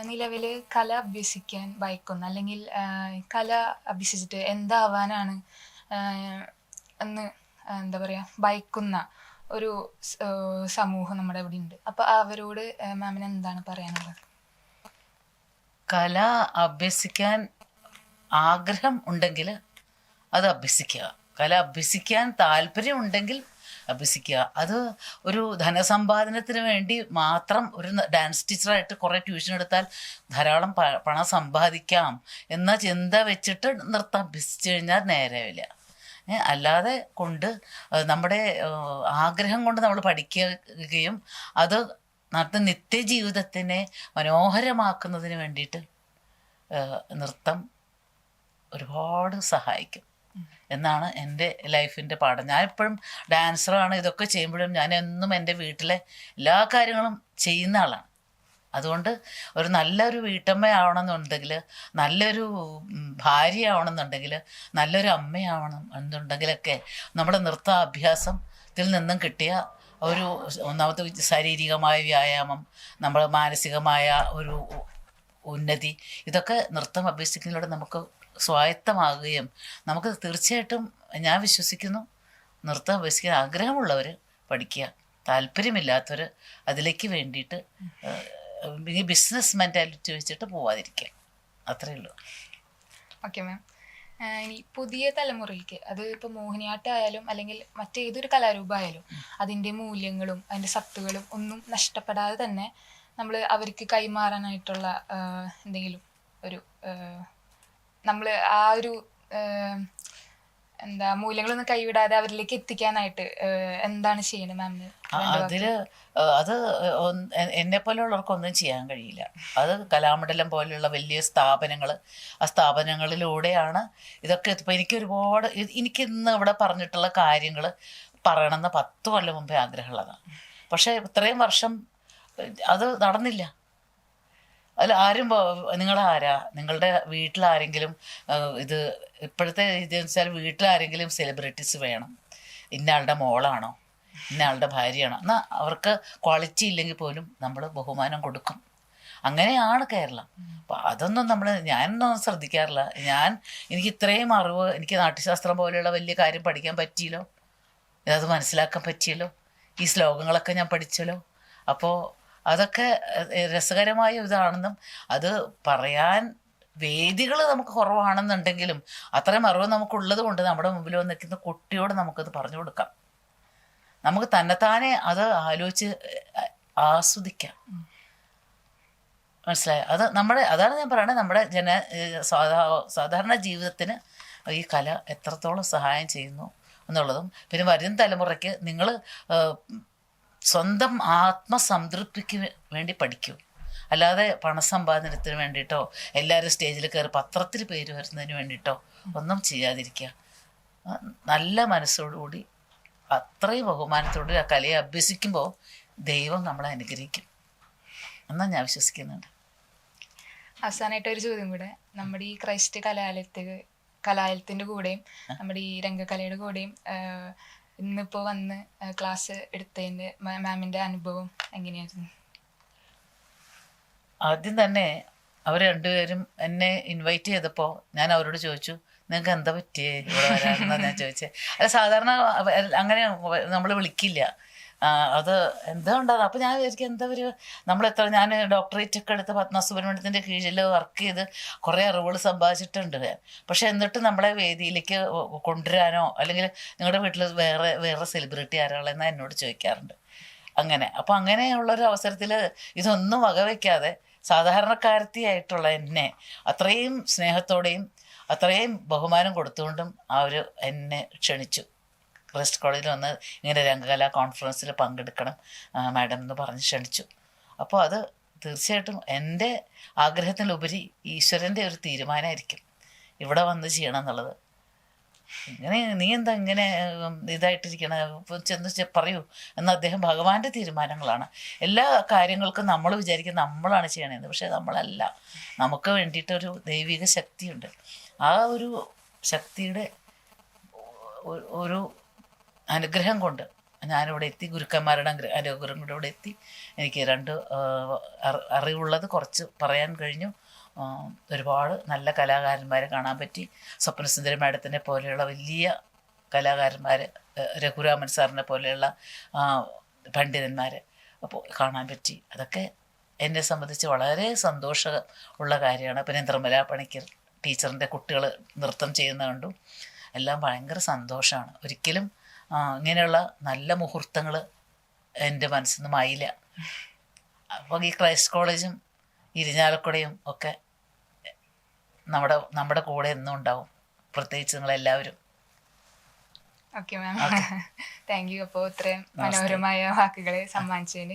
നിലവിൽ കല അഭ്യസിക്കാൻ ഭയക്കുന്ന അല്ലെങ്കിൽ കല അഭ്യസിച്ചിട്ട് എന്താവാനാണ് എന്ന് എന്താ പറയുക ഭയക്കുന്ന ഒരു സമൂഹം നമ്മുടെ ഇവിടെ ഉണ്ട്. അപ്പോൾ അവരോട് മാമിന് എന്താണ് പറയാനുള്ളത്? കല അഭ്യസിക്കാൻ ആഗ്രഹം ഉണ്ടെങ്കിൽ അത് അഭ്യസിക്കുക. കല അഭ്യസിക്കാൻ താല്പര്യം ഉണ്ടെങ്കിൽ അഭ്യസിക്കുക. അത് ഒരു ധനസമ്പാദനത്തിന് വേണ്ടി മാത്രം ഒരു ഡാൻസ് ടീച്ചറായിട്ട് കുറേ ട്യൂഷൻ എടുത്താൽ ധാരാളം പണം സമ്പാദിക്കാം എന്ന ചിന്ത വെച്ചിട്ട് നൃത്തം അഭ്യസിച്ചു കഴിഞ്ഞാൽ നേരെയില്ല. അല്ലാതെ കൊണ്ട് നമ്മുടെ ആഗ്രഹം കൊണ്ട് നമ്മൾ പഠിക്കുകയും അത് നിത്യജീവിതത്തിനെ മനോഹരമാക്കുന്നതിന് വേണ്ടിയിട്ട് നൃത്തം ഒരുപാട് സഹായിക്കും എന്നാണ് എൻ്റെ ലൈഫിൻ്റെ പാഠം. ഞാൻ ഇപ്പോഴും ഡാൻസറാണ്. ഇതൊക്കെ ചെയ്യുമ്പോഴും ഞാൻ എന്നും എൻ്റെ വീട്ടിലെ എല്ലാ കാര്യങ്ങളും ചെയ്യുന്ന ആളാണ്. അതുകൊണ്ട് ഒരു നല്ലൊരു വീട്ടമ്മയാവണമെന്നുണ്ടെങ്കിൽ, നല്ലൊരു ഭാര്യ ആവണമെന്നുണ്ടെങ്കിൽ, നല്ലൊരു അമ്മയാവണം എന്നുണ്ടെങ്കിലൊക്കെ നമ്മുടെ നൃത്ത അഭ്യാസത്തിൽ നിന്നും കിട്ടിയ ഒരു ഒന്നാമത്തെ ശാരീരികമായ വ്യായാമം, നമ്മൾ മാനസികമായ ഒരു ഉന്നതി, ഇതൊക്കെ നൃത്തം അഭ്യസിക്കുന്നതിലൂടെ നമുക്ക് സ്വായത്തമാകുകയും നമുക്ക് തീർച്ചയായിട്ടും ഞാൻ വിശ്വസിക്കുന്നു നൃത്തം അഭ്യസിക്കാൻ ആഗ്രഹമുള്ളവർ പഠിക്കുക, താല്പര്യമില്ലാത്തവർ അതിലേക്ക് വേണ്ടിയിട്ട് ഈ ബിസിനസ് മെൻറ്റാലിറ്റി വെച്ചിട്ട് പോവാതിരിക്കുക. അത്രയേ ഉള്ളൂ. Okay ma'am. ഇനി പുതിയ തലമുറയ്ക്ക് അത് ഇപ്പോൾ മോഹിനിയാട്ടം ആയാലും അല്ലെങ്കിൽ മറ്റേതൊരു കലാരൂപമായാലും അതിൻ്റെ മൂല്യങ്ങളും അതിൻ്റെ സത്തുകളും ഒന്നും നഷ്ടപ്പെടാതെ തന്നെ നമ്മൾ അവർക്ക് കൈമാറാനായിട്ടുള്ള എന്തെങ്കിലും ഒരു നമ്മൾ ആ ഒരു എന്താ മൂല്യങ്ങളൊന്നും കൈവിടാതെ അവരിലേക്ക് എത്തിക്കാനായിട്ട് എന്താണ് ചെയ്യുന്നത് മാമിന്? അത് എന്നെ പോലെയുള്ളവർക്കൊന്നും ചെയ്യാൻ കഴിയില്ല. അത് കലാമണ്ഡലം പോലെയുള്ള വലിയ സ്ഥാപനങ്ങൾ, ആ സ്ഥാപനങ്ങളിലൂടെയാണ് ഇതൊക്കെ. ഇപ്പോൾ എനിക്കിന്ന് ഇവിടെ പറഞ്ഞിട്ടുള്ള കാര്യങ്ങൾ പറയണമെന്ന് 10 കൊല്ലം മുമ്പേ ആഗ്രഹമുള്ളതാണ്. പക്ഷേ ഇത്രയും വർഷം അത് നടന്നില്ല. അതിൽ ആരും നിങ്ങളാരാ, നിങ്ങളുടെ വീട്ടിലാരെങ്കിലും ഇത് ഇപ്പോഴത്തെ ഇതെന്ന് വെച്ചാൽ വീട്ടിലാരെങ്കിലും സെലിബ്രിറ്റീസ് വേണം, ഇന്നയാളുടെ മോളാണോ, ഇന്നയാളുടെ ഭാര്യയാണോ, എന്നാൽ അവർക്ക് ക്വാളിറ്റി ഇല്ലെങ്കിൽ പോലും നമ്മൾ ബഹുമാനം കൊടുക്കും. അങ്ങനെയാണ് കേരളം. അപ്പം അതൊന്നും ഞാനൊന്നും ശ്രദ്ധിക്കാറില്ല. എനിക്ക് ഇത്രയും അറിവ്, എനിക്ക് നാട്യശാസ്ത്രം പോലെയുള്ള വലിയ കാര്യം പഠിക്കാൻ പറ്റിയല്ലോ, അത് മനസ്സിലാക്കാൻ പറ്റിയല്ലോ, ഈ ശ്ലോകങ്ങളൊക്കെ ഞാൻ പഠിച്ചല്ലോ. അപ്പോൾ അതൊക്കെ രസകരമായ ഇതാണെന്നും അത് പറയാൻ വേദികൾ നമുക്ക് കുറവാണെന്നുണ്ടെങ്കിലും അത്രയും അറിവ് നമുക്കുള്ളത് കൊണ്ട് നമ്മുടെ മുമ്പിൽ വന്ന് നിൽക്കുന്ന കുട്ടിയോട് നമുക്കത് പറഞ്ഞു കൊടുക്കാം. നമുക്ക് തന്നെത്താനെ അത് ആലോചിച്ച് ആസ്വദിക്കാം. മനസ്സിലായോ? അതാണ് ഞാൻ പറയുന്നത്, നമ്മുടെ സാധാരണ ജീവിതത്തിന് ഈ കല എത്രത്തോളം സഹായം ചെയ്യുന്നു എന്നുള്ളതും. പിന്നെ വരും തലമുറയ്ക്ക് നിങ്ങൾ സ്വന്തം ആത്മസംതൃപ്തിക്ക് വേണ്ടി പഠിക്കൂ, അല്ലാതെ പണസമ്പാദനത്തിന് വേണ്ടിയിട്ടോ എല്ലാവരും സ്റ്റേജിൽ കയറി പത്രത്തിൽ പേര് വരുന്നതിന് വേണ്ടിയിട്ടോ ഒന്നും ചെയ്യാതിരിക്കുക. നല്ല മനസ്സോടുകൂടി അത്രയും ബഹുമാനത്തോടുകൂടി ആ കലയെ അഭ്യസിക്കുമ്പോൾ ദൈവം നമ്മളെ അനുഗ്രഹിക്കും എന്നാണ് ഞാൻ വിശ്വസിക്കുന്നുണ്ട്. അവസാനമായിട്ട് ഒരു ചോദ്യം കൂടെ. നമ്മുടെ ഈ ക്രൈസ്റ്റ് കലാലയത്തിൻ്റെ കൂടെയും നമ്മുടെ ഈ രംഗകലയുടെ കൂടെയും ഇന്നിപ്പോൾ വന്ന് ക്ലാസ് എടുത്തതിൻ്റെ മാമിൻ്റെ അനുഭവം എങ്ങനെയായിരുന്നു? ആദ്യം തന്നെ അവർ രണ്ടുപേരും എന്നെ ഇൻവൈറ്റ് ചെയ്തപ്പോൾ ഞാൻ അവരോട് ചോദിച്ചു, നിങ്ങൾക്ക് എന്താ പറ്റിയേ ഇവിടെ വരാമെന്നാണ് ഞാൻ ചോദിച്ചത്. അത് സാധാരണ അങ്ങനെ നമ്മൾ വിളിക്കില്ല. അത് എന്താ ഉണ്ടാകുന്നത്. അപ്പോൾ ഞാൻ വിചാരിക്കും ഞാൻ ഡോക്ടറേറ്റ് ഒക്കെ എടുത്ത് പത്മസുബ്രഹ്മണ്യത്തിൻ്റെ കീഴിൽ വർക്ക് ചെയ്ത് കുറേ അറിവുകൾ സമ്പാദിച്ചിട്ടുണ്ട്. പക്ഷെ എന്നിട്ട് നമ്മളെ വേദിയിലേക്ക് കൊണ്ടുവരാനോ അല്ലെങ്കിൽ നിങ്ങളുടെ വീട്ടിൽ വേറെ സെലിബ്രിറ്റി ആരാളെന്നാണ് എന്നോട് ചോദിക്കാറുണ്ട്. അപ്പോൾ അങ്ങനെയുള്ളൊരു അവസരത്തിൽ ഇതൊന്നും വകവയ്ക്കാതെ സാധാരണക്കാരത്തിയായിട്ടുള്ള എന്നെ അത്രയും സ്നേഹത്തോടെയും അത്രയും ബഹുമാനം കൊടുത്തുകൊണ്ടും അവർ എന്നെ ക്ഷണിച്ചു. ക്രൈസ്റ്റ് കോളേജിൽ വന്ന് ഇങ്ങനെ രംഗകലാ കോൺഫറൻസിൽ പങ്കെടുക്കണം മാഡം എന്ന് പറഞ്ഞ് ക്ഷണിച്ചു. അപ്പോൾ അത് തീർച്ചയായിട്ടും എൻ്റെ ആഗ്രഹത്തിലുപരി ഈശ്വരൻ്റെ ഒരു തീരുമാനമായിരിക്കും ഇവിടെ വന്ന് ചെയ്യണം എന്നുള്ളത്. നീ എന്താ ഇങ്ങനെ ഇതായിട്ടിരിക്കണം, ചെന്ന് പറയൂ എന്ന് അദ്ദേഹം. ഭഗവാന്റെ തീരുമാനങ്ങളാണ് എല്ലാ കാര്യങ്ങൾക്കും. നമ്മൾ വിചാരിക്കും നമ്മളാണ് ചെയ്യണതെന്ന്, പക്ഷേ നമ്മളല്ല. നമുക്ക് വേണ്ടിയിട്ടൊരു ദൈവിക ശക്തിയുണ്ട്. ആ ഒരു ശക്തിയുടെ ഒരു അനുഗ്രഹം കൊണ്ട് ഞാനിവിടെ എത്തി, ഗുരുക്കന്മാരുടെ അനുഗ്രഹം കൂടെ ഇവിടെ എത്തി. എനിക്ക് രണ്ട് അറിവുള്ളത് കുറച്ച് പറയാൻ കഴിഞ്ഞു. ഒരുപാട് നല്ല കലാകാരന്മാരെ കാണാൻ പറ്റി. സ്വപ്നസുന്ദരി മാഡത്തിനെ പോലെയുള്ള വലിയ കലാകാരന്മാർ, രഘുരാമൻ സാറിനെ പോലെയുള്ള പണ്ഡിതന്മാർ അപ്പോൾ കാണാൻ പറ്റി. അതൊക്കെ എന്നെ സംബന്ധിച്ച് വളരെ സന്തോഷം ഉള്ള കാര്യമാണ്. പിന്നെ നിർമ്മല പണിക്കർ ടീച്ചറിൻ്റെ കുട്ടികൾ നൃത്തം ചെയ്യുന്ന കണ്ടു. എല്ലാം ഭയങ്കര സന്തോഷമാണ്. ഒരിക്കലും ഇങ്ങനെയുള്ള നല്ല മുഹൂർത്തങ്ങൾ എൻ്റെ മനസ്സിൽ നിന്നും ആയില്ല. അപ്പോൾ ഈ ക്രൈസ്റ്റ് കോളേജും ഇരിഞ്ഞാലക്കുടയും ഒക്കെ നമ്മുടെ കൂടെ എന്നും ഉണ്ടാവും, പ്രത്യേകിച്ച് നിങ്ങളെല്ലാവരും. Okay ma'am, thank you. അപ്പോൾ ഇത്രയും മനോഹരമായ വാക്കുകൾ സമ്മാനിച്ചതിന്